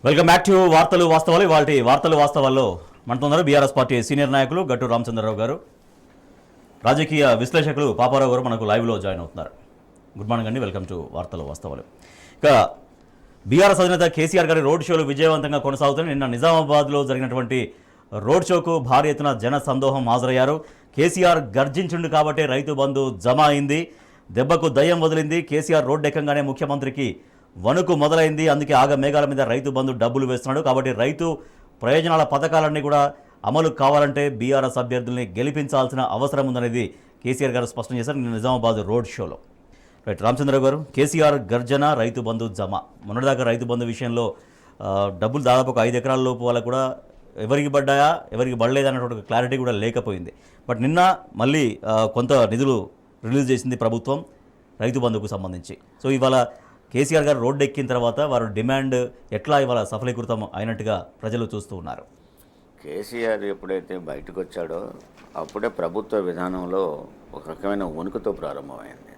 Welcome back to వార్తలు వాస్తవాలు. ఇవాళ వార్తలు వాస్తవాల్లో మనతో ఉన్నారు బీఆర్ఎస్ పార్టీ సీనియర్ నాయకులు గట్టు రామచంద్రరావు గారు, రాజకీయ విశ్లేషకులు పాపారావు గారు మనకు లైవ్లో జాయిన్ అవుతున్నారు. గుడ్ మార్నింగ్ అండి, వెల్కమ్ టు వార్తలు వాస్తవాలు. ఇక బీఆర్ఎస్ అధినేత కేసీఆర్ గారి రోడ్ షోలు విజయవంతంగా కొనసాగుతున్నాయి. నిన్న నిజామాబాద్లో జరిగినటువంటి రోడ్ షోకు భారీ ఎత్తున జన సందోహం హాజరయ్యారు. కేసీఆర్ గర్జించుండు కాబట్టి రైతు బంధు జమ అయింది, దెబ్బకు దయ్యం వదిలింది. కేసీఆర్ రోడ్డు ఎక్కంగానే ముఖ్యమంత్రికి వణుకు మొదలైంది. అందుకే ఆగ మేఘాల మీద రైతు బంధు డబ్బులు వేస్తున్నాడు. కాబట్టి రైతు ప్రయోజనాల పథకాలన్నీ కూడా అమలు కావాలంటే బీఆర్ఎస్ అభ్యర్థుల్ని గెలిపించాల్సిన అవసరం ఉందనేది కేసీఆర్ గారు స్పష్టం చేశారు నిన్న నిజామాబాద్ రోడ్ షోలో. రైట్, రామచంద్రరావు గారు, కేసీఆర్ గర్జన, రైతు బంధు జమ. మొన్నటిదాకా రైతు బంధు విషయంలో డబ్బులు దాదాపు ఒక 5 ఎకరాల లోపు వాళ్ళకు కూడా ఎవరికి పడ్డాయా ఎవరికి పడలేదా అన్నటువంటి క్లారిటీ కూడా లేకపోయింది. బట్ నిన్న మళ్ళీ కొంత నిధులు రిలీజ్ చేసింది ప్రభుత్వం రైతు బంధుకు సంబంధించి. సో ఇవాళ కేసీఆర్ గారు రోడ్డు ఎక్కిన తర్వాత వారు డిమాండ్ ఎట్లా ఇవాళ సఫలీకృతం అయినట్టుగా ప్రజలు చూస్తూ ఉన్నారు. కేసీఆర్ ఎప్పుడైతే బయటకు వచ్చాడో అప్పుడే ప్రభుత్వ విధానంలో ఒక రకమైన వణుకుతో ప్రారంభమైంది.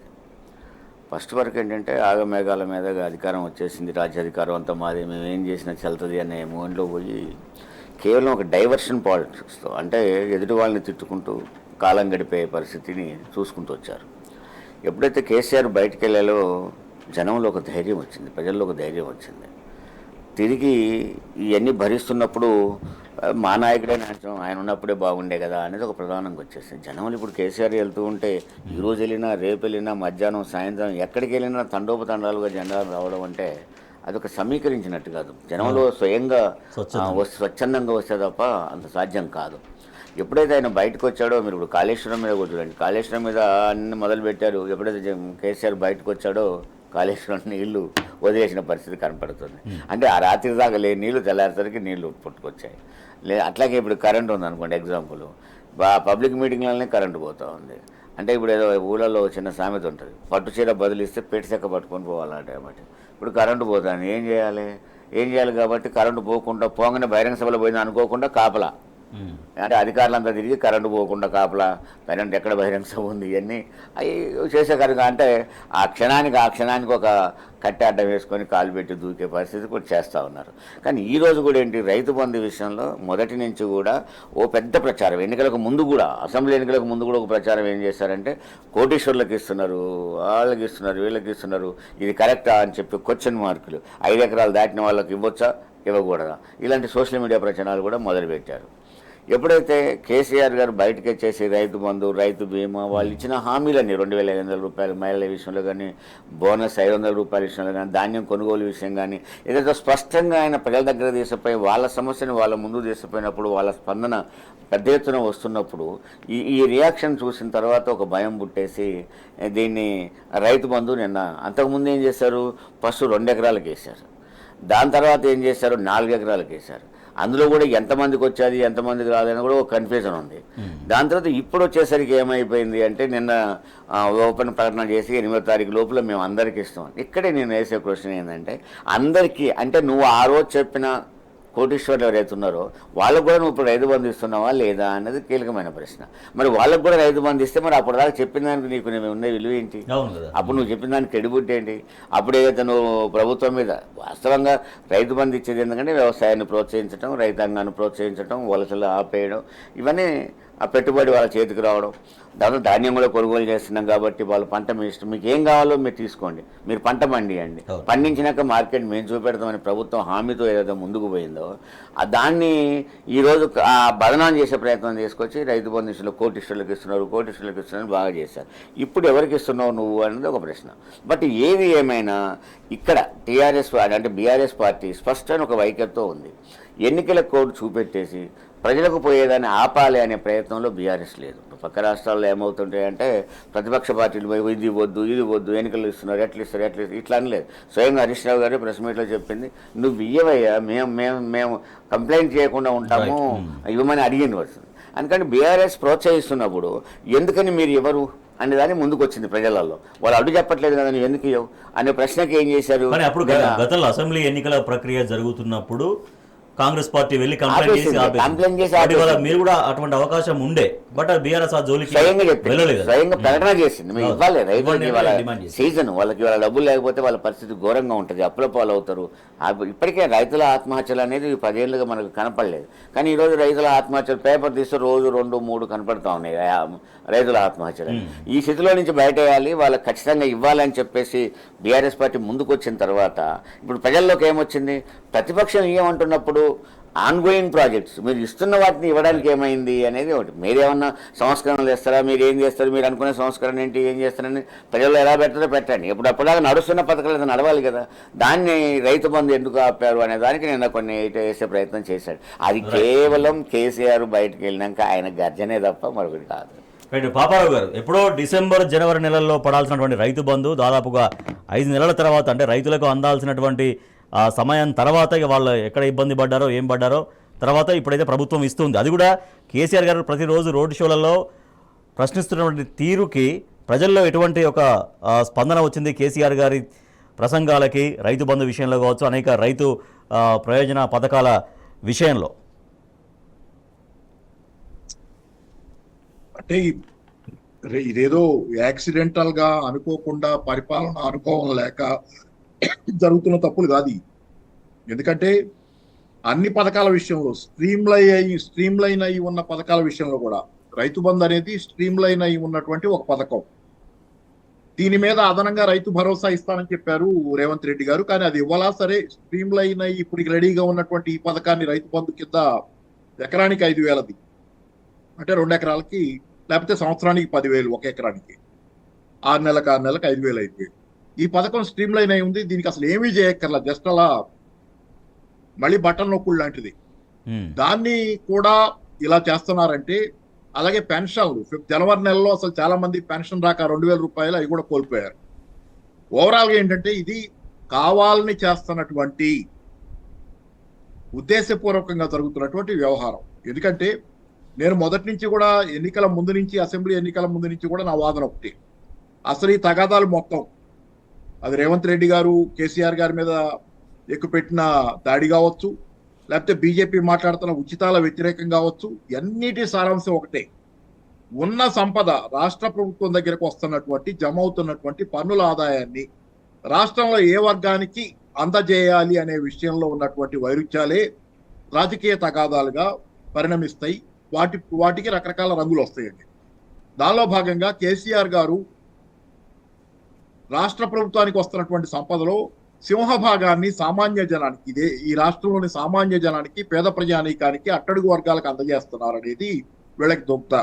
ఫస్ట్ వరకు ఏంటంటే ఆగమేఘాల మీద అధికారం వచ్చేసింది, రాజ్యాధికారం అంతా మాది, మేము ఏం చేసినా చెల్తుంది అనే మూమెంట్లో పోయి కేవలం ఒక డైవర్షన్ పాలిటిక్స్తో, అంటే ఎదుటి వాళ్ళని తిట్టుకుంటూ కాలం గడిపే పరిస్థితిని చూసుకుంటూ వచ్చారు. ఎప్పుడైతే కేసీఆర్ బయటికి వెళ్ళాలో జనంలో ఒక ధైర్యం వచ్చింది, ప్రజల్లో ఒక ధైర్యం వచ్చింది. తిరిగి ఇవన్నీ భరిస్తున్నప్పుడు మా నాయకుడే ఆయన ఉన్నప్పుడే బాగుండే కదా అనేది ఒక ప్రధానంగా వచ్చేసింది. జనంలో ఇప్పుడు కేసీఆర్ వెళ్తూ ఉంటే ఈరోజు వెళ్ళినా రేపు వెళ్ళినా మధ్యాహ్నం సాయంత్రం ఎక్కడికి వెళ్ళినా తండోపతండాలుగా జెండాలు రావడం అంటే అదొక సమీకరించినట్టు కాదు. జనంలో స్వయంగా స్వచ్ఛందంగా వస్తే తప్ప అంత సాధ్యం కాదు. ఎప్పుడైతే ఆయన బయటకు వచ్చాడో, మీరు ఇప్పుడు కాళేశ్వరం మీద కూడా చూడండి, కాళేశ్వరం మీద అన్ని మొదలుపెట్టారు. ఎప్పుడైతే కేసీఆర్ బయటకు వచ్చాడో కాళేశ్వరం నీళ్లు వదిలేసిన పరిస్థితి కనపడుతుంది. అంటే ఆ రాత్రి దాకా లేని నీళ్లు తెల్లారేసరికి నీళ్లు పుట్టుకొచ్చాయి. అట్లాగే ఇప్పుడు కరెంట్ ఉందనుకోండి, ఎగ్జాంపుల్ పబ్లిక్ మీటింగ్లనే కరెంటు పోతూ ఉంది. అంటే ఇప్పుడు ఏదో ఊళ్ళలో చిన్న సామెత ఉంటుంది, పట్టు చీర బదిలిస్తే పేట చెక్క పట్టుకొని పోవాలంటే. కాబట్టి ఇప్పుడు కరెంటు పోతాను, ఏం చేయాలి కాబట్టి కరెంటు పోకుండా పోగానే బహిరంగ సభలో పోయింది అనుకోకుండా కాపలా, అంటే అధికారులంతా తిరిగి కరెంటు పోకుండా కాపలా, కరెంట్ ఎక్కడ బహిరంగ సభ ఉంది, ఇవన్నీ అవి చేసే కనుక అంటే ఆ క్షణానికి ఒక కట్టె అడ్డం వేసుకొని కాలు పెట్టి దూకే పరిస్థితి కూడా చేస్తూ ఉన్నారు. కానీ ఈరోజు కూడా ఏంటి, రైతు బంధు విషయంలో మొదటి నుంచి కూడా ఓ పెద్ద ప్రచారం, ఎన్నికలకు ముందు కూడా, అసెంబ్లీ ఎన్నికలకు ముందు కూడా ఒక ప్రచారం ఏం చేశారంటే కోటీశ్వర్లకు ఇస్తున్నారు, వాళ్ళకి ఇస్తున్నారు, వీళ్ళకి ఇస్తున్నారు, ఇది కరెక్టా అని చెప్పి క్వశ్చన్ మార్కులు, 5 ఎకరాలు దాటిన వాళ్ళకి ఇవ్వచ్చా ఇవ్వకూడదా, ఇలాంటి సోషల్ మీడియా ప్రచారాలు కూడా మొదలుపెట్టారు. ఎప్పుడైతే కేసీఆర్ గారు బయటకు వచ్చేసి రైతు బంధు, రైతు బీమా, వాళ్ళు ఇచ్చిన హామీలన్నీ 2,500 రూపాయలు మహిళల విషయంలో కానీ, బోనస్ 500 రూపాయల విషయంలో కానీ, ధాన్యం కొనుగోలు విషయం కానీ, ఏదైతే స్పష్టంగా ఆయన ప్రజల దగ్గర తీసుకుపోయి వాళ్ళ సమస్యను వాళ్ళ ముందు తీసుకుపోయినప్పుడు వాళ్ళ స్పందన పెద్ద ఎత్తున వస్తున్నప్పుడు ఈ రియాక్షన్ చూసిన తర్వాత ఒక భయం పుట్టేసి దీన్ని రైతు బంధు నిన్న, అంతకుముందు ఏం చేశారు, ఫస్ట్ 2 ఎకరాలకు వేశారు, దాని తర్వాత ఏం చేశారు 4 ఎకరాలకు వేశారు. అందులో కూడా ఎంతమందికి వచ్చేది ఎంతమందికి రాదని కూడా ఒక కన్ఫ్యూజన్ ఉంది. దాని తర్వాత ఇప్పుడు వచ్చేసరికి ఏమైపోయింది అంటే నిన్న ఓపెన్ ప్రకటన చేసి 8వ తారీఖు లోపల మేము అందరికీ ఇస్తాం. ఇక్కడే నేను వేసే క్వశ్చన్ ఏంటంటే, అందరికీ అంటే నువ్వు ఆ రోజు చెప్పిన కోటీశ్వర్లు ఎవరైతే ఉన్నారో వాళ్ళకు కూడా నువ్వు ఇప్పుడు రైతు బంధు ఇస్తున్నావా లేదా అన్నది కీలకమైన ప్రశ్న. మరి వాళ్ళకు కూడా రైతు బంధు ఇస్తే మరి అప్పుడు దాకా చెప్పిన దానికి నీకు ఉన్న విలువ ఏంటి? అప్పుడు నువ్వు చెప్పిన దానికి క్రెడిబిలిటీ ఏంటి? అప్పుడు ఏదైతే నువ్వు ప్రభుత్వం మీద వాస్తవంగా రైతు బంధు ఇచ్చేది ఎందుకంటే వ్యవసాయాన్ని ప్రోత్సహించడం, రైతాంగాన్ని ప్రోత్సహించడం, వలసలు ఆపేయడం, ఇవన్నీ ఆ పెట్టుబడి వాళ్ళ చేతికి రావడం, దాంట్లో ధాన్యం కూడా కొనుగోలు చేస్తున్నాం కాబట్టి వాళ్ళు పంట మీ ఇష్టం, మీకు ఏం కావాలో మీరు తీసుకోండి, మీరు పంట పండియండి, పండించినాక మార్కెట్ మేము చూపెడతామని ప్రభుత్వం హామీతో ఏదైతే ముందుకు పోయిందో దాన్ని ఈరోజు బదనాం చేసే ప్రయత్నం చేసుకొచ్చి రైతు బంధు కోటీశ్వర్లకు ఇస్తున్నారు బాగా చేశారు. ఇప్పుడు ఎవరికి ఇస్తున్నావు నువ్వు అనేది ఒక ప్రశ్న. బట్ ఏది ఏమైనా ఇక్కడ టీఆర్ఎస్ అంటే బీఆర్ఎస్ పార్టీ స్పష్టమైన ఒక వైఖరితో ఉంది. ఎన్నికల కోడ్ చూపెట్టేసి ప్రజలకు పోయేదాన్ని ఆపాలి అనే ప్రయత్నంలో బీఆర్ఎస్ లేదు. పక్క రాష్ట్రాల్లో ఏమవుతుంటాయంటే ప్రతిపక్ష పార్టీలు పోయి ఇది వద్దు ఎన్నికలు ఇస్తున్నారు, ఎట్లా ఇస్తారు ఇట్లా అనలేదు. స్వయంగా హరీష్ రావు గారు ప్రెస్ మీట్లో చెప్పింది, నువ్వు ఇయ్యవయ్యా, మేము కంప్లైంట్ చేయకుండా ఉంటాము, ఇవ్వమని అడిగింది వస్తుంది. అందుకని బీఆర్ఎస్ ప్రోత్సహిస్తున్నప్పుడు ఎందుకని మీరు ఎవరు అనే దాన్ని ముందుకు వచ్చింది ప్రజలలో. వాళ్ళు అడ్డు చెప్పట్లేదు కదా, నువ్వు ఎందుకు ఇవ్వవు అనే ప్రశ్నకి ఏం చేశారు. అప్పుడు గతంలో అసెంబ్లీ ఎన్నికల ప్రక్రియ జరుగుతున్నప్పుడు కాంగ్రెస్ పార్టీ వెళ్ళి కంప్లైంట్ చేసి కంప్లైంట్ చేసి ఆపేసింది. ఇవాళ మీరు కూడా అటువంటి అవకాశం ఉండే, బట్ బీఆర్ఎస్ ఆ జోలికి స్వయంగా చెప్పింది, వెళ్ళలేదు. స్వయంగా ప్రకటన చేసింది. మేము ఇవ్వాలి రైతులకి ఇవాళ డిమాండ్ చేసింది. సీజన్, వాళ్ళకి ఇవాళ డబ్బులు లేకపోతే వాళ్ళ పరిస్థితి ఘోరంగా ఉంటుంది, అప్పుల పాలు అవుతారు. ఇప్పటికే రైతుల ఆత్మహత్యలు అనేది 10 ఏళ్ళుగా మనకు కనపడలేదు. కానీ ఈరోజు రైతుల ఆత్మహత్యలు పేపర్ తీస్తే రోజు 2-3 కనపడతా ఉన్నాయి రైతుల ఆత్మహత్యలు. ఈ స్థితిలో నుంచి బయటేయాలి, వాళ్ళకి ఖచ్చితంగా ఇవ్వాలని చెప్పేసి బీఆర్ఎస్ పార్టీ ముందుకు వచ్చిన తర్వాత ఇప్పుడు ప్రజల్లోకి ఏమొచ్చింది, ప్రతిపక్షం ఏమంటున్నప్పుడు ఆన్గోయింగ్ ప్రాజెక్ట్స్ మీరు ఇస్తున్న వాటిని ఇవ్వడానికి ఏమైంది అనేది ఒకటి. మీరేమన్నా సంస్కరణలు చేస్తారా, మీరు ఏం చేస్తారు, మీరు అనుకునే సంస్కరణ ఏంటి, ఏం చేస్తారని ప్రజల్లో ఎలా పెట్టారో పెట్టండి. ఇప్పుడు అప్పటిదాకా నడుస్తున్న పథకాలు నడవాలి కదా, దాన్ని రైతు బంధు ఎందుకు ఆపారు అనే దానికి నిన్న కొన్ని వేసే ప్రయత్నం చేశాడు. అది కేవలం కేసీఆర్ బయటకు వెళ్ళినాక ఆయన గర్జనే తప్ప మరొకటి కాదు. రైట్. పాపారావు గారు, ఎప్పుడో డిసెంబర్ జనవరి నెలల్లో పడాల్సినటువంటి రైతు బంధు దాదాపుగా 5 నెలల తర్వాత, అంటే రైతులకు అందాల్సినటువంటి ఆ సమయం తర్వాత ఇక వాళ్ళు ఎక్కడ ఇబ్బంది పడ్డారో ఏం పడ్డారో తర్వాత ఇప్పుడైతే ప్రభుత్వం ఇస్తుంది. అది కూడా కేసీఆర్ గారు ప్రతిరోజు రోడ్ షోలలో ప్రశ్నిస్తున్నటువంటి తీరుకి ప్రజల్లో ఎటువంటి ఒక స్పందన వచ్చింది కేసీఆర్ గారి ప్రసంగాలకి, రైతు బంధు విషయంలో కావచ్చు, అనేక రైతు ప్రయోజన పథకాల విషయంలో? అంటే ఇదేదో యాక్సిడెంటల్ గా అనుకోకుండా పరిపాలన అనుభవం లేక జరుగుతున్న తప్పులు కాదు. ఎందుకంటే అన్ని పథకాల విషయంలో స్ట్రీమ్ లైన్ అయి ఉన్న పథకాల విషయంలో కూడా రైతు బంధు అనేది స్ట్రీమ్ లైన్ అయి ఉన్నటువంటి ఒక పథకం. దీని మీద అదనంగా రైతు భరోసా ఇస్తానని చెప్పారు రేవంత్ రెడ్డి గారు. కానీ అది ఇవ్వాలా సరే, స్ట్రీమ్ లైన్ అయ్యి ఇప్పుడు రెడీగా ఉన్నటువంటి ఈ పథకాన్ని రైతు బంధు కింద ఎకరానికి 5,000, అంటే 2 ఎకరాలకి, లేకపోతే సంవత్సరానికి 10,000, 1 ఎకరానికి 6 నెలలకు 5,000 అయిపోయింది. ఈ పథకం స్ట్రీమ్ లైన్ అయి ఉంది. దీనికి అసలు ఏమీ చేయక్కర్లా, జస్ట్ అలా మళ్ళీ బటన్ నొక్కుడు లాంటిది. దాన్ని కూడా ఇలా చేస్తున్నారంటే, అలాగే పెన్షన్లు జనవరి నెలలో అసలు చాలా మంది పెన్షన్ రాక 2,000 రూపాయలు అవి కూడా కోల్పోయారు. ఓవరాల్ గా ఏంటంటే ఇది కావాలని చేస్తున్నటువంటి ఉద్దేశపూర్వకంగా జరుగుతున్నటువంటి వ్యవహారం. ఎందుకంటే నేను మొదటి నుంచి కూడా ఎన్నికల ముందు నుంచి, అసెంబ్లీ ఎన్నికల ముందు నుంచి కూడా నా వాదన ఒకటి, అసలు ఈ తగాదాలు మొత్తం అది రేవంత్ రెడ్డి గారు కేసీఆర్ గారి మీద ఎక్కుపెట్టిన దాడి కావచ్చు, లేకపోతే బీజేపీ మాట్లాడుతున్న ఉచితాల వ్యతిరేకం కావచ్చు, అన్నిటి సారాంశం ఒకటే. ఉన్న సంపద రాష్ట్ర ప్రభుత్వం దగ్గరకు వస్తున్నటువంటి జమ అవుతున్నటువంటి పన్నుల ఆదాయాన్ని రాష్ట్రంలో ఏ వర్గానికి అందజేయాలి అనే విషయంలో ఉన్నటువంటి వైరుధ్యాలే రాజకీయ తగాదాలుగా పరిణమిస్తాయి. వాటికి రకరకాల రంగులు వస్తాయండి. దానిలో భాగంగా కేసీఆర్ గారు రాష్ట్ర ప్రభుత్వానికి వస్తున్నటువంటి సంపదలో సింహభాగాన్ని సామాన్య జనానికి, ఈ రాష్ట్రంలోని సామాన్య జనానికి, పేద ప్రజానీకానికి, అట్టడుగు వర్గాలకు అందజేస్తున్నారు అనేది వీళ్ళకి దొంగత.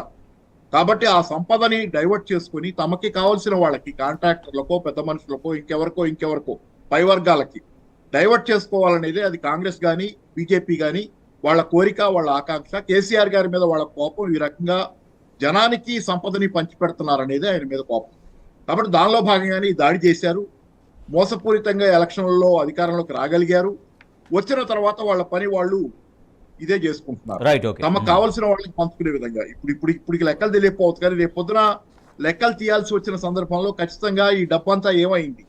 కాబట్టి ఆ సంపదని డైవర్ట్ చేసుకుని తమకి కావాల్సిన వాళ్ళకి, కాంట్రాక్టర్లకో, పెద్ద మనుషులకో, ఇంకెవరికో పై వర్గాలకి డైవర్ట్ చేసుకోవాలనేది అది కాంగ్రెస్ కానీ బీజేపీ కానీ వాళ్ళ కోరిక, వాళ్ళ ఆకాంక్ష. కేసీఆర్ గారి మీద వాళ్ళ కోపం, ఈ రకంగా జనానికి సంపదని పంచిపెడుతున్నారనేది ఆయన మీద కోపం. కాబట్టి దానిలో భాగంగానే దాడి చేశారు. మోసపూరితంగా ఎలక్షన్లలో అధికారంలోకి రాగలిగారు. వచ్చిన తర్వాత వాళ్ళ పని వాళ్ళు ఇదే చేసుకుంటున్నారు, తమకు కావాల్సిన వాళ్ళకి పంచుకునే విధంగా. ఇప్పుడు లెక్కలు తెలియకపోవచ్చు, కానీ రేపు పొద్దున లెక్కలు తీయాల్సి వచ్చిన సందర్భంలో ఖచ్చితంగా ఈ డబ్బంతా ఏమైంది.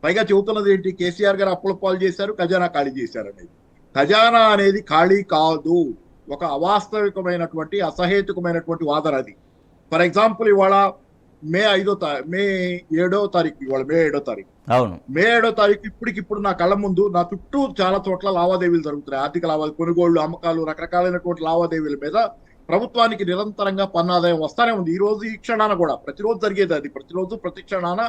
పైగా చెబుతున్నది ఏంటి, కేసీఆర్ గారు అప్పుల పాలు చేశారు, ఖజానా ఖాళీ చేశారు అనేది. ఖజానా అనేది ఖాళీ కాదు, ఒక అవాస్తవికమైనటువంటి అసహేతుకమైనటువంటి వాదన అది. ఫర్ ఎగ్జాంపుల్ ఇవాళ మే 7వ తారీఖు, ఇవాళ మే 7వ తారీఖు, మే 7వ తారీఖు ఇప్పటికిప్పుడు నా కళ్ళ ముందు, నా చుట్టూ చాలా చోట్ల లావాదేవీలు జరుగుతున్నాయి. ఆర్థిక లావాదేవీలు, కొనుగోళ్లు, అమ్మకాలు, రకరకాలైనటువంటి లావాదేవీల మీద ప్రభుత్వానికి నిరంతరంగా పన్ను ఆదాయం వస్తానే ఉంది. ఈ రోజు ఈ క్షణాన కూడా ప్రతిరోజు జరిగేది అది. ప్రతిరోజు ప్రతి క్షణాన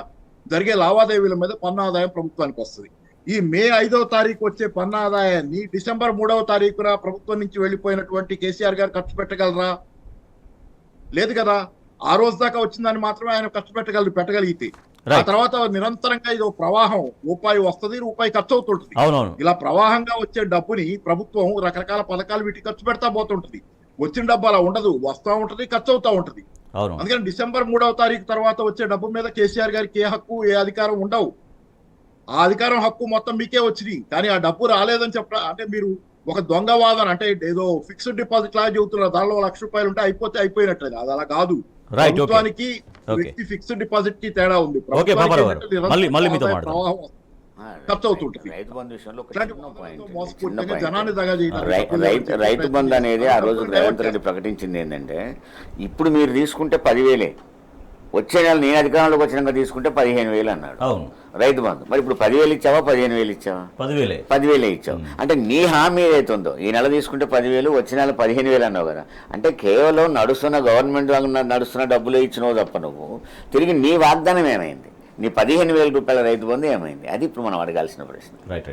జరిగే లావాదేవీల మీద పన్ను ఆదాయం ప్రభుత్వానికి వస్తుంది. ఈ మే 5వ తారీఖు వచ్చే పన్ను ఆదాయాన్ని డిసెంబర్ 3వ తారీఖున ప్రభుత్వం నుంచి వెళ్లిపోయినటువంటి కేసీఆర్ గారు ఖర్చు పెట్టగలరా? లేదు కదా. ఆ రోజు దాకా వచ్చిందని మాత్రమే ఆయన ఖర్చు పెట్టగలిగితే, ఆ తర్వాత నిరంతరంగా ఇది ప్రవాహం, రూపాయి వస్తుంది, రూపాయి ఖర్చు అవుతుంటుంది. ఇలా ప్రవాహంగా వచ్చే డబ్బుని ప్రభుత్వం రకరకాల పథకాలు వీటికి ఖర్చు పెడతా పోతుంటది. వచ్చిన డబ్బు అలా ఉండదు, వస్తూ ఉంటది, ఖర్చు అవుతా ఉంటది. అందుకని డిసెంబర్ 3వ తారీఖు తర్వాత వచ్చే డబ్బు మీద కేసీఆర్ గారికి ఏ హక్కు, ఏ అధికారం ఉండవు. ఆ అధికారం, హక్కు మొత్తం మీకే వచ్చింది. కానీ ఆ డబ్బు రాలేదని చెప్పడం అంటే మీరు ఒక దొంగ వాదన, అంటే ఏదో ఫిక్స్డ్ డిపాజిట్ లాగా చెబుతున్నారు. దానిలో 1,00,000 రూపాయలు ఉంటే అయిపోయినట్టు. అది అలా కాదు. ప్రభుత్వానికి వ్యక్తి ఫిక్స్డ్ డిపాజిట్ కి తేడా ఉంది. ప్రవాహం ఖర్చు అవుతుంటుంది. రైతు బంధు విషయంలో ఒక ఇట్లాంటి చిన్న వాదనలతో పాయింట్ చిన్న మోసపోతేనే పాయింట్ జనాన్ని దగా చేయడానికి రైతు బంధు అనేది ఆ రోజు డైవర్ట్ రేవంత్ రెడ్డి ప్రకటించింది ఏంటంటే, ఇప్పుడు మీరు తీసుకుంటే 10,000, వచ్చే నెల నేను అధికారంలోకి వచ్చినాక తీసుకుంటే 15,000 అన్నాడు అవును, రైతు బంధు. మరి ఇప్పుడు 10,000 ఇచ్చావా 15,000 ఇచ్చావా? 10,000. 10,000 ఇచ్చావు. అంటే నీ హామీ ఏదైతుందో ఈ నెల తీసుకుంటే 10,000, వచ్చే నెల 15,000 అన్నావు కదా. అంటే కేవలం నడుస్తున్న గవర్నమెంట్ నడుస్తున్న డబ్బులు ఇచ్చినావు తప్ప నువ్వు తిరిగి నీ వాగ్దానం ఏమైంది? నీ 15,000 రూపాయల రైతు బంధు ఏమైంది? అది ఇప్పుడు మనం అడగాల్సిన ప్రశ్న. రైట్.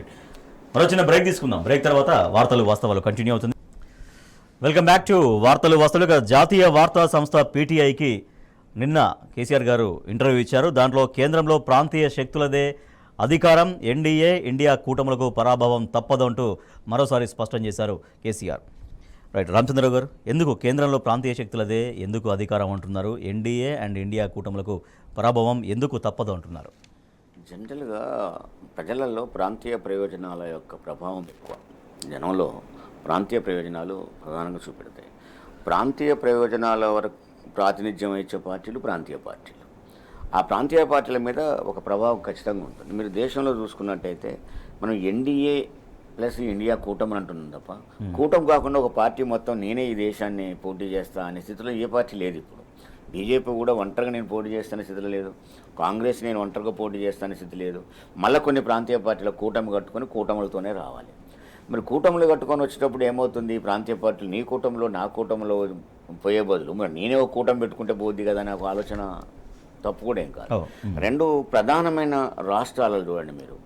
మరో చిన్న బ్రేక్ తీసుకుందాం. బ్రేక్ తర్వాత వార్తలు వాస్తవాలు కంటిన్యూ అవుతుంది. వెల్కమ్ బ్యాక్ టు వార్తలు వాస్తవాలు. జాతీయ వార్తా సంస్థ పీటీఐకి నిన్న కేసీఆర్ గారు ఇంటర్వ్యూ ఇచ్చారు. దాంట్లో కేంద్రంలో ప్రాంతీయ శక్తులదే అధికారం, ఎన్డీఏ ఇండియా కూటములకు పరాభవం తప్పదంటూ మరోసారి స్పష్టం చేశారు కేసీఆర్. రైట్, రామచంద్రరావు గారు, ఎందుకు కేంద్రంలో ప్రాంతీయ శక్తులదే ఎందుకు అధికారం అంటున్నారు? ఎన్డీఏ అండ్ ఇండియా కూటములకు పరాభవం ఎందుకు తప్పదు అంటున్నారు? జనరల్గా ప్రజలలో ప్రాంతీయ ప్రయోజనాల యొక్క ప్రభావం ఎక్కువ. జనంలో ప్రాంతీయ ప్రయోజనాలు ప్రధానంగా చూపెడతాయి. ప్రాంతీయ ప్రయోజనాల వరకు ప్రాతినిధ్యం ఇచ్చే పార్టీలు ప్రాంతీయ పార్టీలు. ఆ ప్రాంతీయ పార్టీల మీద ఒక ప్రభావం ఖచ్చితంగా ఉంటుంది. మీరు దేశంలో చూసుకున్నట్టయితే మనం ఎన్డీఏ ప్లస్ ఇండియా కూటమి అంటున్నాం తప్ప, కూటమి కాకుండా ఒక పార్టీ మొత్తం నేనే ఈ దేశాన్ని పోటీ చేస్తా అనే స్థితిలో ఏ పార్టీ లేదు. ఇప్పుడు బీజేపీ కూడా ఒంటరిగా నేను పోటీ చేస్తానే స్థితిలో లేదు. కాంగ్రెస్ నేను ఒంటరిగా పోటీ చేస్తానే స్థితి లేదు. మళ్ళీ కొన్ని ప్రాంతీయ పార్టీల కూటమి కట్టుకొని కూటములతోనే రావాలి. మరి కూటములు కట్టుకొని వచ్చేటప్పుడు ఏమవుతుంది? ప్రాంతీయ పార్టీలు నీ కూటమిలో నా కూటమిలో పోయే బదులు మరి నేనే ఒక కూటమి పెట్టుకుంటే పోద్ది కదా అనే ఒక ఆలోచన తప్పు కూడా ఏం కాదు. రెండు ప్రధానమైన రాష్ట్రాలు చూడండి మీరు,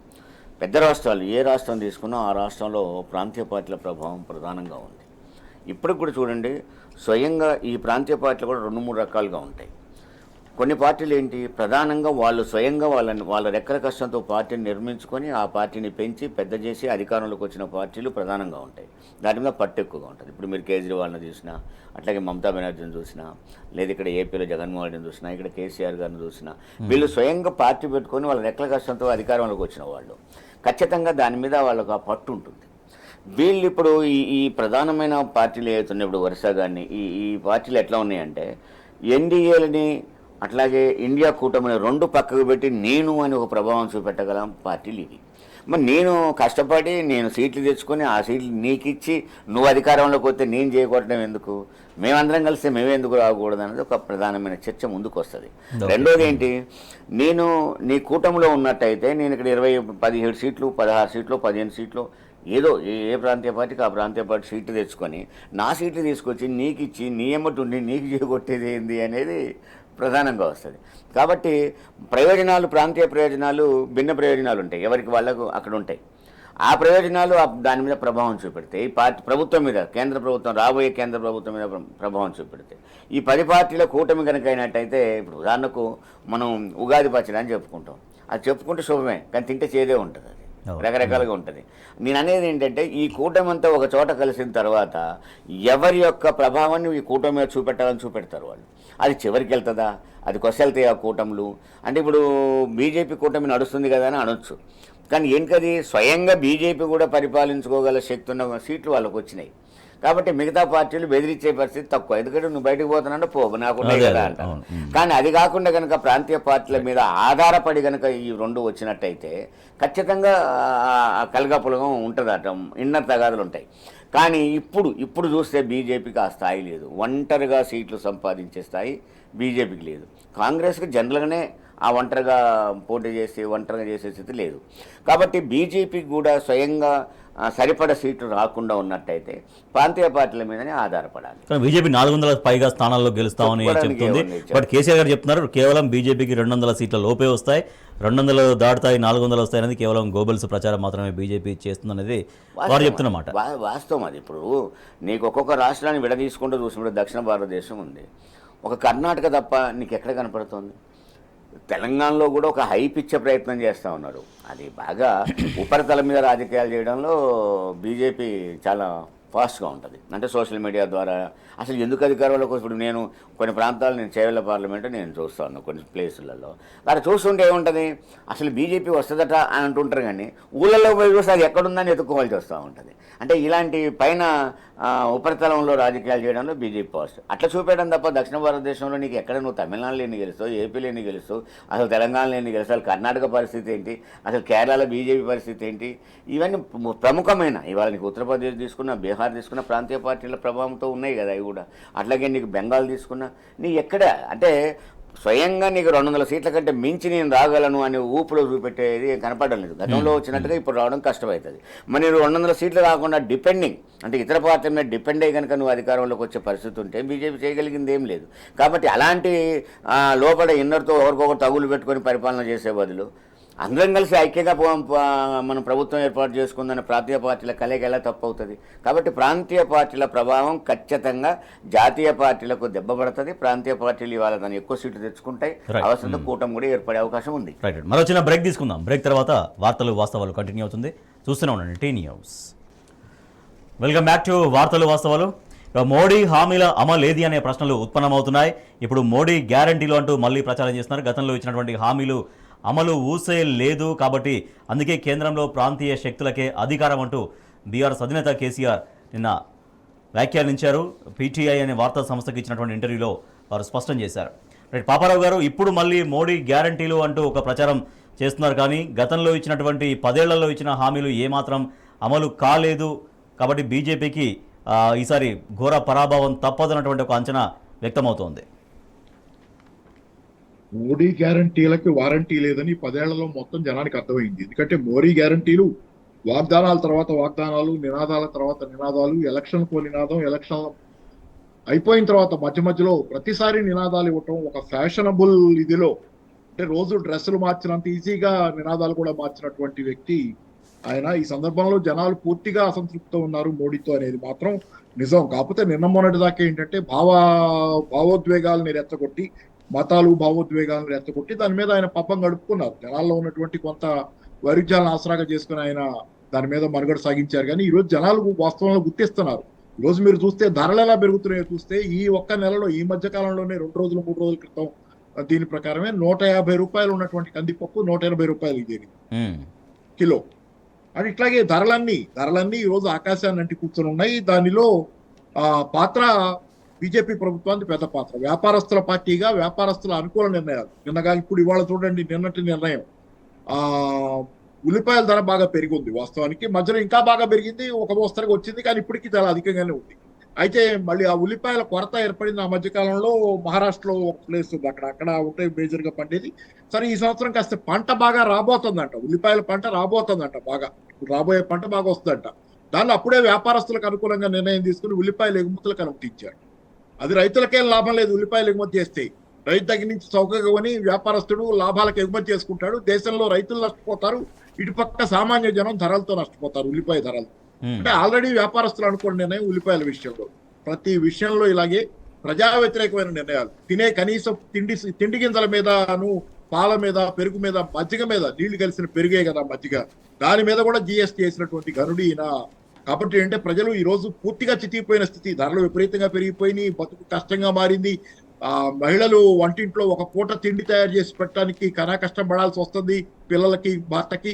పెద్ద రాష్ట్రాలు ఏ రాష్ట్రం తీసుకున్నా ఆ రాష్ట్రంలో ప్రాంతీయ పార్టీల ప్రభావం ప్రధానంగా ఉంది. ఇప్పటికి కూడా చూడండి, స్వయంగా ఈ ప్రాంతీయ పార్టీలు కూడా 2-3 రకాలుగా ఉంటాయి. కొన్ని పార్టీలు ఏంటి, ప్రధానంగా వాళ్ళు స్వయంగా వాళ్ళ రెక్కల కష్టంతో పార్టీని నిర్మించుకొని ఆ పార్టీని పెంచి పెద్ద చేసి అధికారంలోకి వచ్చిన పార్టీలు ప్రధానంగా ఉంటాయి. దాని మీద పట్టు ఎక్కువగా ఉంటుంది. ఇప్పుడు మీరు కేజ్రీవాల్ని చూసినా, అట్లాగే మమతా బెనర్జీని చూసినా, లేదా ఇక్కడ ఏపీలో జగన్మోహన్ రెడ్డిని చూసినా, ఇక్కడ కేసీఆర్ గారిని చూసినా, వీళ్ళు స్వయంగా పార్టీ పెట్టుకొని వాళ్ళ రెక్కల కష్టంతో అధికారంలోకి వచ్చిన వాళ్ళు. ఖచ్చితంగా దాని మీద వాళ్ళకు ఆ పట్టు ఉంటుంది. వీళ్ళు ఇప్పుడు ఈ ప్రధానమైన పార్టీలు ఏవైతున్నాయి ఇప్పుడు వరుసగాన్ని ఈ పార్టీలు ఎట్లా ఉన్నాయంటే, ఎన్డీఏలని అట్లాగే ఇండియా కూటమిని 2 పక్కకు పెట్టి నేను అని ఒక ప్రభావం చూపెట్టగల పార్టీలు ఇవి. మరి నేను కష్టపడి నేను సీట్లు తెచ్చుకొని ఆ సీట్లు నీకు ఇచ్చి నువ్వు అధికారంలోకి వస్తే నేను చేయకూడడం ఎందుకు? మేమందరం కలిస్తే మేమే ఎందుకు రాకూడదు అనేది ఒక ప్రధానమైన చర్చ ముందుకు వస్తుంది. రెండోది ఏంటి, నేను నీ కూటమిలో ఉన్నట్టయితే నేను ఇక్కడ 17 సీట్లు 16 సీట్లు 15 సీట్లు ఏదో ఏ ప్రాంతీయ పార్టీకి ఆ ప్రాంతీయ పార్టీ సీట్లు తెచ్చుకొని నా సీట్లు తీసుకొచ్చి నీకు ఇచ్చి నీ ఎమ్మటుండి నీకు చేయగొట్టేది ఏంది అనేది ప్రధానంగా వస్తుంది. కాబట్టి ప్రయోజనాలు, ప్రాంతీయ ప్రయోజనాలు, భిన్న ప్రయోజనాలు ఉంటాయి, ఎవరికి వాళ్ళకు అక్కడ ఉంటాయి. ఆ ప్రయోజనాలు దాని మీద ప్రభావం చూపెడతాయి. ఈ పార్టీ ప్రభుత్వం మీద, కేంద్ర ప్రభుత్వం, రాబోయే కేంద్ర ప్రభుత్వం మీద ప్రభావం చూపెడతాయి. ఈ 10 పార్టీల కూటమి కనుక అయినట్టయితే, ఇప్పుడు ఉదాహరణకు మనం ఉగాది పచ్చడి అని చెప్పుకుంటాం. అది చెప్పుకుంటే శుభమే, కానీ తింటే చేదే ఉంటుంది. అది రకరకాలుగా ఉంటుంది. నేను అనేది ఏంటంటే, ఈ కూటమి అంతా ఒక చోట కలిసిన తర్వాత ఎవరి యొక్క ప్రభావాన్ని ఈ కూటమి మీద చూపెట్టాలని చూపెడతారు వాళ్ళు. అది చివరికి వెళ్తుందా, అది కొసెళ్తాయి ఆ కూటములు అంటే. ఇప్పుడు బీజేపీ కూటమి నడుస్తుంది కదా అని అనొచ్చు, కానీ ఏంటది, స్వయంగా బీజేపీ కూడా పరిపాలించుకోగల శక్తి ఉన్న సీట్లు వాళ్ళకు వచ్చినాయి. కాబట్టి మిగతా పార్టీలు బెదిరించే పరిస్థితి తక్కువ. ఎందుకంటే నువ్వు బయటకు పోతున్నాఅంటే పో, నాకున్నాయి కదా అంటారు. కానీ అది కాకుండా కనుక ప్రాంతీయ పార్టీల మీద ఆధారపడి కనుక ఈ 2 వచ్చినట్టయితే ఖచ్చితంగా కలగపులగం ఉంటుందట, ఇన్నర్ తగాదులు ఉంటాయి. కానీ ఇప్పుడు చూస్తే బీజేపీకి ఆ స్థాయి లేదు. ఒంటరిగా సీట్లు సంపాదించే స్థాయి బీజేపీకి లేదు. కాంగ్రెస్కి జనరల్గానే ఆ ఒంటరిగా పోటీ చేసి ఒంటరిగా చేసే స్థితి లేదు. కాబట్టి బీజేపీకి కూడా స్వయంగా సరిపడ సీట్లు రాకుండా ఉన్నట్టయితే ప్రాంతీయ పార్టీల మీదనే ఆధారపడాలి. కానీ బీజేపీ 400 పైగా స్థానాల్లో గెలుస్తామని చెప్తుంది. బట్ కేసీఆర్ గారు చెప్తున్నారు కేవలం బీజేపీకి 200 సీట్ల లోపే వస్తాయి, 200 దాటుతాయి, 400 వస్తాయి అనేది కేవలం గోబెల్స్ ప్రచారం మాత్రమే బీజేపీ చేస్తుందనేది వారు చెప్తున్నమాట. వాస్తవం అది. ఇప్పుడు నీకు ఒక్కొక్క రాష్ట్రాన్ని విడదీసుకుంటూ చూసినప్పుడు దక్షిణ భారతదేశం ఉంది, ఒక కర్ణాటక తప్ప నీకు ఎక్కడ కనపడుతుంది? తెలంగాణలో కూడా ఒక హైప్ ఇచ్చే ప్రయత్నం చేస్తూ ఉన్నారు. అది బాగా ఉపరితలం మీద రాజకీయాలు చేయడంలో బీజేపీ చాలా ఫాస్ట్గా ఉంటుంది. అంటే సోషల్ మీడియా ద్వారా అసలు ఎందుకు అధికారంలోకి ఇప్పుడు నేను కొన్ని ప్రాంతాలు నేను చేవెళ్ళ పార్లమెంట్ నేను చూస్తాను కొన్ని ప్లేసులలో. అక్కడ చూస్తుంటే ఏముంటుంది, అసలు బీజేపీ వస్తుందట అని అంటుంటారు, కానీ ఊళ్ళల్లో పోయి చూస్తే అది ఎక్కడుందని ఎత్తుక్కోవాల్సి వస్తూ ఉంటుంది. అంటే ఇలాంటి పైన ఉపరితలంలో రాజకీయాలు చేయడంలో బీజేపీ ఫాస్ట్ అట్లా చూపేయడం తప్ప దక్షిణ భారతదేశంలో నీకు ఎక్కడ నువ్వు తమిళనాడులో ఎన్ని గెలుస్తావు, ఏపీలో ఎన్ని గెలుస్తావు, అసలు తెలంగాణలో ఎన్ని గెలుస్తావు, అసలు కర్ణాటక పరిస్థితి ఏంటి, అసలు కేరళలో బీజేపీ పరిస్థితి ఏంటి, ఇవన్నీ ప్రముఖమైన ఇవాళ నీకు ఉత్తరప్రదేశ్ తీసుకున్న, బీహార్ తీసుకున్న ప్రాంతీయ పార్టీల ప్రభావంతో ఉన్నాయి కదా అవి కూడా. అట్లాగే నీకు బెంగాల్ తీసుకున్నా నీ ఎక్కడ అంటే స్వయంగా నీకు 200 సీట్ల కంటే మించి నేను రాగలను అనే ఊపులో చూపెట్టేది కనపడడం లేదు. గతంలో వచ్చినట్టుగా ఇప్పుడు రావడం కష్టమవుతుంది. మరి 200 సీట్లు రాకుండా డిపెండింగ్ అంటే ఇతర పార్టీల మీద డిపెండ్ అయ్యి కనుక నువ్వు అధికారంలోకి వచ్చే పరిస్థితి ఉంటే బీజేపీ చేయగలిగింది ఏం లేదు. కాబట్టి అలాంటి లోపల ఇన్నర్తో ఒకరికొకరు తగులు పెట్టుకొని పరిపాలన చేసే బదులు అందరం కలిసి ఐక్యంగా మనం ప్రభుత్వం ఏర్పాటు చేసుకుందన్న ప్రాంతీయ పార్టీల కలయిక ఎలా తప్పు అవుతుంది. కాబట్టి ప్రాంతీయ పార్టీల ప్రభావం ఖచ్చితంగా జాతీయ పార్టీలకు దెబ్బపడుతుంది. ప్రాంతీయ పార్టీలు ఇవాళ దాన్ని ఎక్కువ సీట్లు తెచ్చుకుంటాయి. అవసరంతో కూటమి కూడా ఏర్పడే అవకాశం ఉంది. రైట్, మరో చిన్న బ్రేక్ తీసుకుందాం. బ్రేక్ తర్వాత వార్తలు వాస్తవాలు కంటిన్యూ అవుతుంది. చూస్తూనే ఉండండి T News. Welcome back to వార్తలు వాస్తవాలు. మోడీ హామీల అమలు ఏది అనే ప్రశ్నలు ఉత్పన్నమవుతున్నాయి. ఇప్పుడు మోడీ గ్యారంటీలు అంటూ మళ్ళీ ప్రచారం చేస్తున్నారు. గతంలో ఇచ్చినటువంటి హామీలు అమలు ఊసే లేదు కాబట్టి అందుకే కేంద్రంలో ప్రాంతీయ శక్తులకే అధికారం అంటూ బీఆర్ఎస్ అధినేత కేసీఆర్ నిన్న వ్యాఖ్యానించారు. పీటీఐ అనే వార్తా సంస్థకు ఇచ్చినటువంటి ఇంటర్వ్యూలో వారు స్పష్టం చేశారు. రైట్, పాపారావు గారు, ఇప్పుడు మళ్ళీ మోడీ గ్యారంటీలు అంటూ ఒక ప్రచారం చేస్తున్నారు, కానీ గతంలో ఇచ్చినటువంటి 10 ఏళ్లలో ఇచ్చిన హామీలు ఏమాత్రం అమలు కాలేదు. కాబట్టి బీజేపీకి ఈసారి ఘోర పరాభవం తప్పదన్నటువంటి ఒక అంచనా వ్యక్తమవుతోంది. మోడీ గ్యారంటీలకి వారంటీ లేదని 10 ఏళ్లలో మొత్తం జనానికి అర్థమైంది. ఎందుకంటే మోడీ గ్యారంటీలు వాగ్దానాల తర్వాత వాగ్దానాలు, నినాదాల తర్వాత నినాదాలు, ఎలక్షన్కో నినాదం, ఎలక్షన్ అయిపోయిన తర్వాత మధ్య మధ్యలో ప్రతిసారి నినాదాలు ఇవ్వటం ఒక ఫ్యాషనబుల్ ఇదిలో, అంటే రోజు డ్రెస్సులు మార్చినంత ఈజీగా నినాదాలు కూడా మార్చినటువంటి వ్యక్తి ఆయన. ఈ సందర్భంలో జనాలు పూర్తిగా అసంతృప్తితో ఉన్నారు మోడీతో అనేది మాత్రం నిజం. కాకపోతే నిన్న మొన్నటి దాకా ఏంటంటే భావోద్వేగాలను రెచ్చగొట్టి, మతాలు భావోద్వేగాలను రెచ్చగొట్టి దాని మీద ఆయన పబ్బం గడుపుకున్నారు. జనాల్లో ఉన్నటువంటి కొంత వైరుధ్యాలను ఆసరాగా చేసుకుని ఆయన దాని మీద మనుగడ సాగించారు. కానీ ఈరోజు జనాలు వాస్తవంలో గుర్తిస్తున్నారు. ఈరోజు మీరు చూస్తే ధరలు ఎలా పెరుగుతున్నాయో చూస్తే ఈ ఒక్క నెలలో ఈ మధ్య కాలంలోనే 2 రోజులు 3 రోజుల క్రితం దీని ప్రకారమే 150 రూపాయలు ఉన్నటువంటి కందిపప్పు 180 రూపాయలు ఇదేది కిలో. అని ఇట్లాగే ధరలన్నీ ఈరోజు ఆకాశాన్ని అంటి కూర్చొని ఉన్నాయి. దానిలో పాత్ర బీజేపీ ప్రభుత్వానికి పెద్ద పాత్ర. వ్యాపారస్తుల పార్టీగా వ్యాపారస్తుల అనుకూల నిర్ణయాలు నిన్నగా ఇప్పుడు ఇవాళ చూడండి, నిన్నటి నిర్ణయం ఉల్లిపాయల ధర బాగా పెరిగింది. వాస్తవానికి మధ్యలో ఇంకా బాగా పెరిగింది, ఒక మోస్తరుగా వచ్చింది, కానీ ఇప్పటికీ చాలా అధికంగానే ఉంది. అయితే మళ్ళీ ఆ ఉల్లిపాయల కొరత ఏర్పడింది ఆ మధ్య కాలంలో. మహారాష్ట్రలో ఒక ప్లేస్ ఉంది, అక్కడ ఉంటే మేజర్ గా పండేది. సరే, ఈ సంవత్సరం కాస్త పంట బాగా రాబోతుందంట, ఉల్లిపాయల పంట రాబోతుందంట, బాగా ఇప్పుడు రాబోయే పంట బాగా వస్తుందంట. దానిలో అప్పుడే వ్యాపారస్తులకు అనుకూలంగా నిర్ణయం తీసుకుని ఉల్లిపాయల ఎగుమతులకు అనుమతించారు. అది రైతులకేం లాభం లేదు, ఉల్లిపాయలు ఎగుమతి చేస్తే రైతు దగ్గర నుంచి చౌకగా కొని వ్యాపారస్తుడు లాభాలకు ఎగుమతి చేసుకుంటాడు. దేశంలో రైతులు నష్టపోతారు, ఇటుపక్క సామాన్య జనం ధరలతో నష్టపోతారు, ఉల్లిపాయ ధరలు. అంటే ఆల్రెడీ వ్యాపారస్తులు అనుకున్న నిర్ణయం ఉల్లిపాయల విషయంలో. ప్రతి విషయంలో ఇలాగే ప్రజా వ్యతిరేకమైన నిర్ణయాలు. తినే కనీసం తిండి గింజల మీదను, పాల మీద, పెరుగు మీద, మజ్జిగ మీద, నీళ్లు కలిసిన పెరిగే కదా మజ్జిగ, దాని మీద కూడా జీఎస్టీ వేసినటువంటి గనుడు ఈయన. కాబట్టి ఏంటంటే ప్రజలు ఈ రోజు పూర్తిగా చితికిపోయిన స్థితి, ధరలు విపరీతంగా పెరిగిపోయినాయి, బతుకు కష్టంగా మారింది. మహిళలు వంటింట్లో ఒక పూట తిండి తయారు చేసి పెట్టడానికి కనా కష్టం పడాల్సి వస్తుంది, పిల్లలకి, భర్తకి.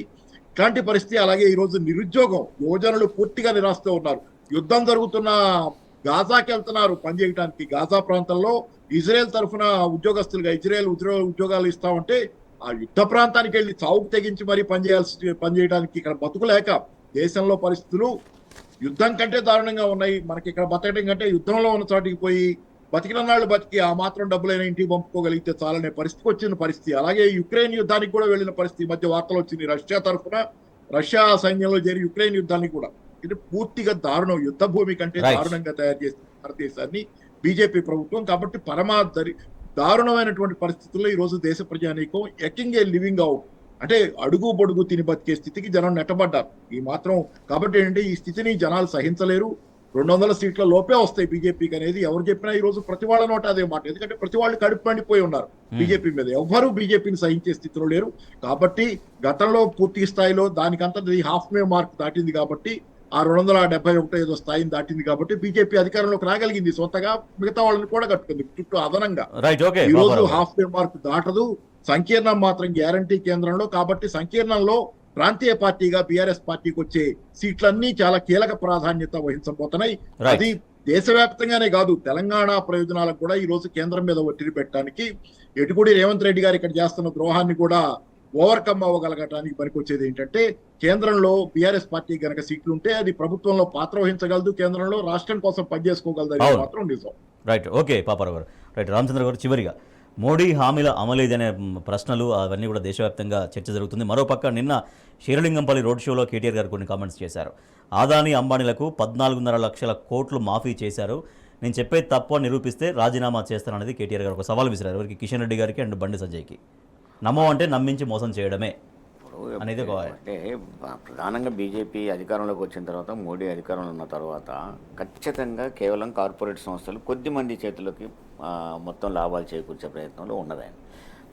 ఇట్లాంటి పరిస్థితి. అలాగే ఈ రోజు నిరుద్యోగం, యువజనులు పూర్తిగా నిరాశతో ఉన్నారు. యుద్ధం జరుగుతున్న గాజాకి వెళ్తున్నారు పనిచేయడానికి. గాజా ప్రాంతంలో ఇజ్రాయెల్ తరఫున ఉద్యోగస్తులుగా ఇజ్రాయెల్ ఉద్యోగాలు ఇస్తామంటే ఆ యుద్ధ ప్రాంతానికి వెళ్ళి చావుకు తెగించి మరీ పనిచేయడానికి ఇక్కడ బతుకులేక దేశంలో పరిస్థితులు యుద్ధం కంటే దారుణంగా ఉన్నాయి. మనకి ఇక్కడ బతకడం కంటే యుద్ధంలో ఉన్న చోటికి పోయి బతికినన్నాళ్ళు బతికి ఆ మాత్రం డబ్బులైనా ఇంటికి పంపుకోగలిగితే చాలనే పరిస్థితికి వచ్చిన పరిస్థితి. అలాగే యుక్రెయిన్ యుద్ధానికి కూడా వెళ్ళిన పరిస్థితి మధ్య వార్తలు వచ్చింది. రష్యా తరఫున, రష్యా సైన్యంలో చేరి యుక్రెయిన్ యుద్ధానికి కూడా. ఇది పూర్తిగా దారుణం, యుద్ధ భూమి కంటే దారుణంగా తయారు చేసిన భారతదేశాన్ని బీజేపీ ప్రభుత్వం. కాబట్టి దారుణమైనటువంటి పరిస్థితుల్లో ఈ రోజు దేశ ప్రజానీకం ఎకింగ్ ఏ లివింగ్ అవుట్, అంటే అడుగు పొడుగు తిని బతికే స్థితికి జనం నెట్టబడ్డారు ఈ మాత్రం. కాబట్టి ఏంటంటే ఈ స్థితిని జనాలు సహించలేరు. 200 సీట్ల లోపే వస్తాయి బీజేపీకి అనేది ఎవరు చెప్పినా ఈ రోజు ప్రతి వాళ్ళ నోట అదే మాట. ఎందుకంటే ప్రతి వాళ్ళు కడుపు పండిపోయి ఉన్నారు బీజేపీ మీద, ఎవ్వరూ బీజేపీని సహించే స్థితిలో లేరు. కాబట్టి గతంలో పూర్తి స్థాయిలో దానికంతా 1/2 మార్క్ దాటింది. కాబట్టి ఆ 271 ఏదో స్థాయిని దాటింది కాబట్టి బీజేపీ అధికారంలోకి రాగలిగింది సొంతగా, మిగతా వాళ్ళని కూడా కట్టుకుంది చుట్టూ అదనంగా. రైట్, ఓకే ఈ రోజు పాపారావు గారు. హాఫ్ వే మార్క్ దాటదు, సంకీర్ణం మాత్రం గ్యారంటీ కేంద్రంలో. కాబట్టి సంకీర్ణంలో ప్రాంతీయ పార్టీగా బీఆర్ఎస్ పార్టీకి వచ్చే సీట్లన్నీ చాలా కీలక ప్రాధాన్యత వహించబోతున్నాయి. Right. అది దేశవ్యాప్తంగానే కాదు, తెలంగాణ ప్రయోజనాలకు కూడా ఈ రోజు కేంద్రం మీద ఒత్తిడి పెట్టడానికి, ఎటుకుడి రేవంత్ రెడ్డి గారు ఇక్కడ చేస్తున్న ద్రోహాన్ని కూడా ఓవర్కమ్ అవ్వగలగటానికి పనికొచ్చేది ఏంటంటే, కేంద్రంలో బీఆర్ఎస్ పార్టీ గనక సీట్లు ఉంటే అది ప్రభుత్వంలో పాత్ర వహించగలదు, కేంద్రంలో రాష్ట్రం కోసం పనిచేసుకోగలదు అనేది అవును. మాత్రం నిజం. రైట్, ఓకే పాపారావు గారు. రైట్, రామచంద్ర గారు, చివరిగా మోడీ హామీల అమలేదనే ప్రశ్నలు అవన్నీ కూడా దేశవ్యాప్తంగా చర్చ జరుగుతుంది. మరోపక్క నిన్న శేరలింగంపల్లి రోడ్ షోలో కేటీఆర్ గారు కొన్ని కామెంట్స్ చేశారు. ఆదాని అంబానీలకు 14.5 లక్షల కోట్లు మాఫీ చేశారు, నేను చెప్పేది తప్పు అని నిరూపిస్తే రాజీనామా చేస్తాననేది కేటీఆర్ గారు ఒక సవాల్ విసిరారు. ఎవరికి? కిషన్ రెడ్డి గారికి అండ్ బండి సంజయ్కి. నమ్మమంటే నమ్మించి మోసం చేయడమే అనేది ఒక అంటే ప్రధానంగా బీజేపీ అధికారంలోకి వచ్చిన తర్వాత, మోడీ అధికారంలో ఉన్న తర్వాత ఖచ్చితంగా కేవలం కార్పొరేట్ సంస్థలు కొద్ది మంది చేతులకి మొత్తం లాభాలు చేకూర్చే ప్రయత్నంలో ఉన్నది ఆయన.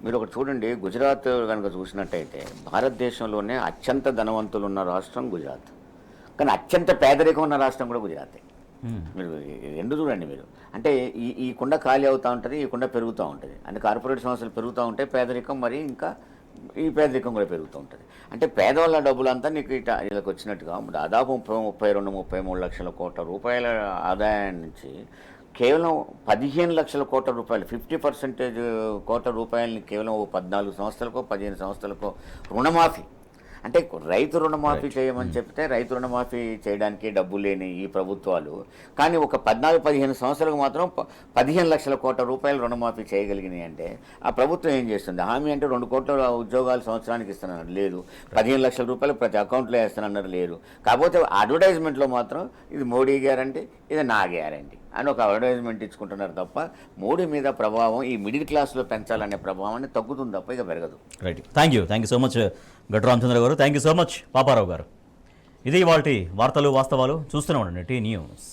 మీరు ఒకటి చూడండి, గుజరాత్ కనుక చూసినట్టయితే భారతదేశంలోనే అత్యంత ధనవంతులు ఉన్న రాష్ట్రం గుజరాత్, కానీ అత్యంత పేదరికం ఉన్న రాష్ట్రం కూడా గుజరాతే. మీరు రెండు చూడండి మీరు. అంటే ఈ కుండ ఖాళీ అవుతూ ఉంటుంది, ఈ కుండ పెరుగుతూ ఉంటుంది. అంటే కార్పొరేట్ సంస్థలు పెరుగుతూ ఉంటే పేదరికం మరి ఇంకా ఈ పేదరికం కూడా పెరుగుతూ ఉంటుంది. అంటే పేదవాళ్ళ డబ్బులంతా నీకు వీళ్ళకి వచ్చినట్టుగా దాదాపు 32-33 లక్షల కోట్ల రూపాయల ఆదాయం నుంచి కేవలం 15 లక్షల కోట్ల రూపాయలు, 50% కోట్ల రూపాయలని కేవలం 14 సంవత్సరాలకో 15 సంవత్సరాలకో రుణమాఫీ. అంటే రైతు రుణమాఫీ చేయమని చెప్తే రైతు రుణమాఫీ చేయడానికి డబ్బు లేని ఈ ప్రభుత్వాలు, కానీ ఒక 14-15 సంవత్సరాలకు మాత్రం 15 లక్షల కోట్ల రూపాయలు రుణమాఫీ చేయగలిగినాయి. అంటే ఆ ప్రభుత్వం ఏం చేస్తుంది? హామీ అంటే 2 కోట్ల ఉద్యోగాలు సంవత్సరానికి ఇస్తున్నారు, లేదు. 15 లక్షల రూపాయలు ప్రతి అకౌంట్లో వేస్తున్నారు, లేదు. కాకపోతే అడ్వర్టైజ్మెంట్లో మాత్రం ఇది మోడీ గ్యారంటీ, ఇది నా గ్యారంటీ అని ఒక అడ్వర్టైజ్మెంట్ ఇచ్చుకుంటున్నారు తప్ప మోడీ మీద ప్రభావం ఈ మిడిల్ క్లాస్లో పెంచాలనే ప్రభావాన్ని తగ్గుతుంది తప్ప ఇక పెరగదు. Right, thank you so much గట్టు రామచంద్ర గారు. Thank you so much Paparao గారు. ఇది ఇవాల్టి వార్తలు వాస్తవాలు. చూస్తూనే ఉండండి టీ న్యూస్.